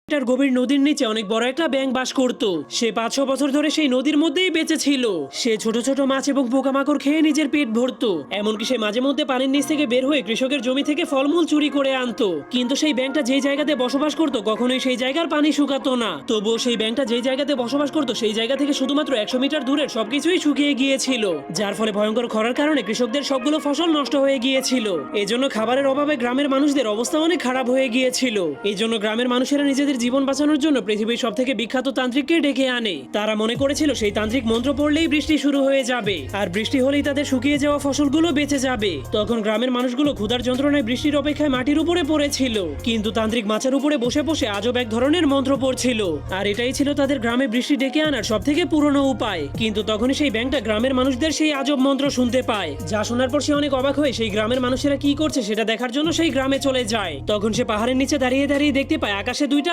গভীর নদীর নিচে অনেক বড় একটা ব্যাঙ বাস করত। সে 500 বছর ধরে সেই নদীর মধ্যেই বেঁচে ছিল। সে ছোট ছোট মাছ এবং পোকামাকড় খেয়ে নিজের পেট ভরতো। এমনকি সে মাঝে মধ্যে পানির নিচ থেকে বের হয়ে কৃষকের জমি থেকে ফলমূল চুরি করে আনতো। কিন্তু সেই ব্যাঙটা যেই জায়গাতে বসবাস করত কখনোই সেই জায়গার পানি শুকাতো না। তবুও সেই ব্যাঙটা যেই জায়গাতে বসবাস করত সেই জায়গা থেকে শুধুমাত্র 100 মিটার দূরের সবকিছুই শুকিয়ে গিয়েছিল, যার ফলে ভয়ঙ্কর খরার কারণে কৃষকদের সবগুলো ফসল নষ্ট হয়ে গিয়েছিল। এজন্য খাবারের অভাবে গ্রামের মানুষদের অবস্থা অনেক খারাপ হয়ে গিয়েছিল। এই জন্য গ্রামের মানুষেরা নিজেদের জীবন বাঁচানোর জন্য পৃথিবীর সবথেকে বিখ্যাত তান্ত্রিককে ডেকে আনে। তারা মনে করেছিল সেই তান্ত্রিক মন্ত্র পড়লেই বৃষ্টি শুরু হয়ে যাবে, আর বৃষ্টি হলেই তাদের শুকিয়ে যাওয়া ফসলগুলো বেঁচে যাবে। তখন গ্রামের মানুষগুলো ক্ষুধার যন্ত্রণায় বৃষ্টির অপেক্ষায় মাটির উপরে পড়েছিল, কিন্তু তান্ত্রিক মাচার উপরে বসে বসে আজব এক ধরনের মন্ত্র পড়ছিল। আর এটাই ছিল তাদের গ্রামে বৃষ্টি ডেকে আনার সবথেকে পুরনো উপায়। কিন্তু তখনই সেই ব্যাঙটা গ্রামের মানুষদের সেই আজব মন্ত্র শুনতে পায়, যা শোনার পর সে অনেক অবাক হয়ে সেই গ্রামের মানুষেরা কি করছে সেটা দেখার জন্য সেই গ্রামে চলে যায়। তখন সে পাহাড়ের নিচে দাঁড়িয়ে দাঁড়িয়ে দেখতে পায় আকাশে দুইটা